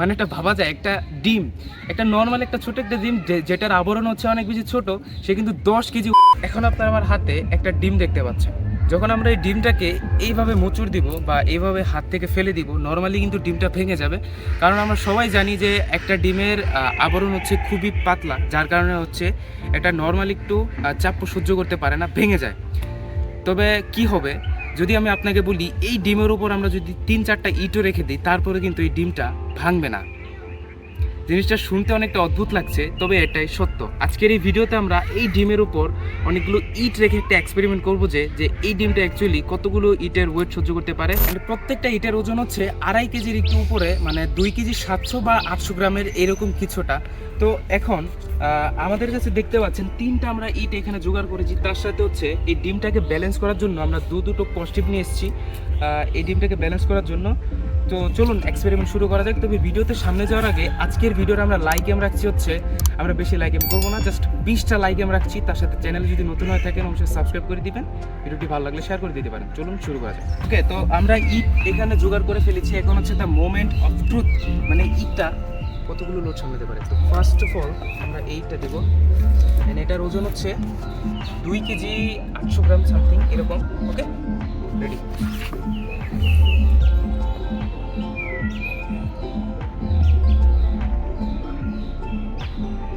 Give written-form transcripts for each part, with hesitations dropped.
মানে এটা ভাবা যায় একটা ডিম, একটা নর্মাল একটা ছোট একটা ডিম যেটার আবরণ হচ্ছে অনেক বেশি ছোট, সে কিন্তু 10 কেজি। এখন আপনার আমার হাতে একটা ডিম দেখতে পাচ্ছেন। যখন আমরা এই ডিমটাকে এইভাবে মোচড় দিব বা এইভাবে হাত থেকে ফেলে দিব, নর্মালি কিন্তু ডিমটা ভেঙে যাবে। কারণ আমরা সবাই জানি যে একটা ডিমের আবরণ হচ্ছে খুবই পাতলা, যার কারণে হচ্ছে এটা নর্মালি একটু চাপ সহ্য করতে পারে না, ভেঙে যায়। তবে কি হবে যদি আমি আপনাকে বলি এই ডিমের উপর আমরা যদি 3-4টা ইটও রেখে দিই, তারপরে কিন্তু এই ডিমটা ভাঙবে না। জিনিসটা শুনতে অনেকটা অদ্ভুত লাগছে, তবে এটাই সত্য। আজকের এই ভিডিওতে আমরা এই ডিমের উপর অনেকগুলো ইট রেখে একটা এক্সপেরিমেন্ট করবো যে এই ডিমটা অ্যাকচুয়ালি কতগুলো ইটের ওয়েট সহ্য করতে পারে। প্রত্যেকটা ইটের ওজন হচ্ছে 2.5 কেজির একটু উপরে, মানে 2 কেজি 700 বা 800 গ্রামের এরকম কিছুটা। তো এখন আমাদের কাছে দেখতে পাচ্ছেন 3টা আমরা ইট এখানে জোগাড় করেছি। তার সাথে হচ্ছে এই ডিমটাকে ব্যালেন্স করার জন্য আমরা দুটো পজিটিভ নিয়ে এসেছি এই ডিমটাকে ব্যালেন্স করার জন্য। তো চলুন এক্সপেরিমেন্ট শুরু করা যাক। তবে ভিডিওতে সামনে যাওয়ার আগে আজকের ভিডিওর আমরা লাইক এম রাখছি হচ্ছে, আমরা বেশি লাইক এম করবো না, জাস্ট 20টা লাইক এম রাখছি। তার সাথে চ্যানেলে যদি নতুন হয়ে থাকেন অবশ্যই সাবস্ক্রাইব করে দিবেন, ভিডিওটি ভালো লাগলে শেয়ার করে দিতে পারেন। চলুন শুরু করা যাক। ওকে, তো আমরা ইট এখানে জোগাড় করে ফেলেছি। এখন হচ্ছে দ্য মোমেন্ট অফ ট্রুথ, মানে ইটটা কতগুলো লোড সামলাতে পারে। তো ফার্স্ট অফ অল আমরা এইটা দেবো, এটার ওজন হচ্ছে 2 কেজি 800 গ্রাম সামথিং এরকম। ওকে, রেডি।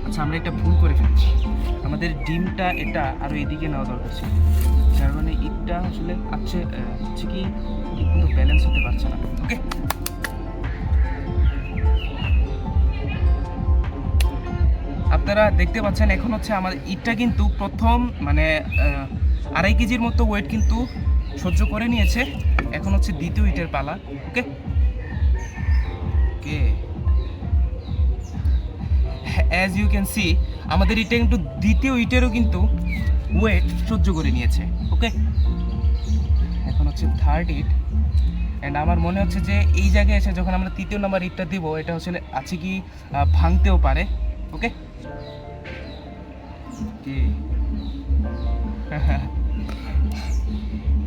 আচ্ছা, আমরা একটা ভুল করে ফেলছি। আমাদের ডিমটা এটা আরও এদিকে নেওয়া দরকার ছিল, যার মানে ইটটা আসলে হচ্ছে কি কিন্তু ব্যালেন্স হতে পারছে না। ওকে, আপনারা দেখতে পাচ্ছেন এখন হচ্ছে আমাদের ইটটা কিন্তু প্রথম মানে 2.5 কেজির মতো ওয়েট কিন্তু সহ্য করে নিয়েছে। এখন হচ্ছে দ্বিতীয় ইটের পালা। ওকে ওকে, অ্যাজ ইউ ক্যান সি আমাদের ইটটা কিন্তু দ্বিতীয় ইটেরও কিন্তু ওয়েট সহ্য করে নিয়েছে। ওকে, এখন হচ্ছে থার্ড ইট। অ্যান্ড আমার মনে হচ্ছে যে এই জায়গায় এসে যখন আমরা 3য় নাম্বার ইটটা দিব, এটা হচ্ছে আছে কি ভাঙতেও পারে। Okay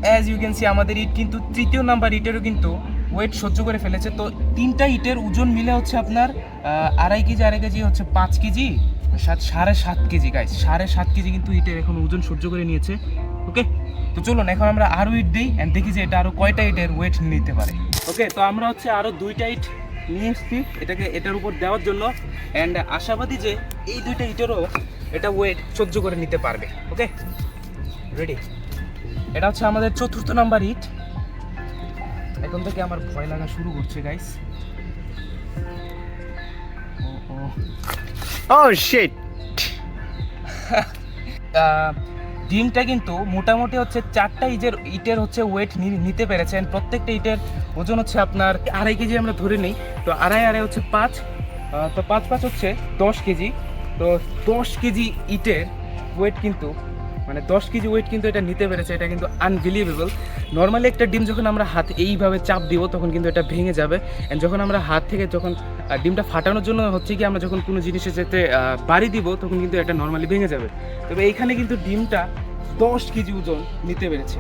as you can see আমাদের ইট কিন্তু 3য় নাম্বার ইটেরও কিন্তু ওয়েট সহ্য করে ফেলেছে। তো 3টা ইটের ওজন মিলে হচ্ছে আপনার 2.5 কেজি 2.5 কেজি হচ্ছে 5 কেজি 7.5 কেজি গাইস, 7.5 কেজি কিন্তু ইটের এখন ওজন সহ্য করে নিয়েছে। ওকে, তো চলুন এখন আমরা আরও ইট দিই অ্যান্ড দেখি যে এটা আরও কয়টা ইটের ওয়েট নিতে পারে। ওকে, তো আমরা হচ্ছে আরও 2টা ইট নিয়ে এসেছি এটার উপর দেওয়ার জন্য, অ্যান্ড আশাবাদী যে এই 2টা ইটেরও এটা ওয়েট সহ্য করে নিতে পারবে। ওকে, রেডি। এটা হচ্ছে আমাদের 4র্থ নাম্বার ইট। এখন থেকে আমার ভয় লাগা শুরু করছে গাইস। Oh shit! ডিমটা কিন্তু মোটামুটি হচ্ছে 4টা ইটের হচ্ছে ওয়েট নিতে পেরেছেন। প্রত্যেকটা ইটের ওজন হচ্ছে আপনার 2.5 কেজি আমরা ধরে নিই। তো 2.5 হচ্ছে 5, তো 5 হচ্ছে 10 কেজি। তো 10 কেজি ইটের ওয়েট কিন্তু মানে 10 কেজি ওয়েট কিন্তু এটা নিতে পেরেছে। এটা কিন্তু আনবিলিভেবল। নর্মালি একটা ডিম যখন আমরা হাত এইভাবে চাপ দিব তখন কিন্তু এটা ভেঙে যাবে, অ্যান্ড যখন আমরা হাত থেকে যখন ডিমটা ফাটানোর জন্য হচ্ছে কি আমরা যখন কোনো জিনিসের যেতে বাড়ি দিব তখন কিন্তু এটা নর্মালি ভেঙে যাবে। তবে এইখানে কিন্তু ডিমটা 10 কেজি ওজন নিতে পেরেছে।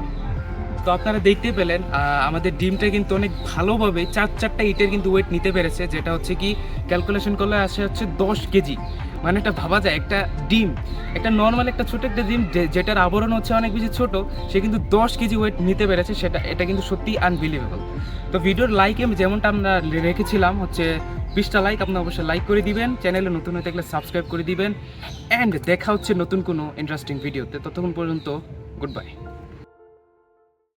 তো আপনারা দেখতে পেলেন আমাদের ডিমটা কিন্তু অনেক ভালোভাবে 4টা ইটের কিন্তু ওয়েট নিতে পেরেছে, যেটা হচ্ছে কি ক্যালকুলেশন করলে আসে হচ্ছে 10 কেজি। মানে এটা ভাবা যায় একটা ডিম, একটা নর্মাল একটা ছোট একটা ডিম যেটার আবরণ হচ্ছে অনেক বেশি ছোট, সে কিন্তু 10 কেজি ওয়েট নিতে পেরেছে। এটা কিন্তু সত্যি আনবিলিভেবল। তো ভিডিওর লাইক যেমনটা আমরা রেখেছিলাম হচ্ছে 20টা লাইক, আপনারা অবশ্যই লাইক করে দিবেন, চ্যানেলে নতুন হয়ে থাকলে সাবস্ক্রাইব করে দিবেন, অ্যান্ড দেখা হচ্ছে নতুন কোনো ইন্টারেস্টিং ভিডিওতে। ততক্ষণ পর্যন্ত গুড বাই।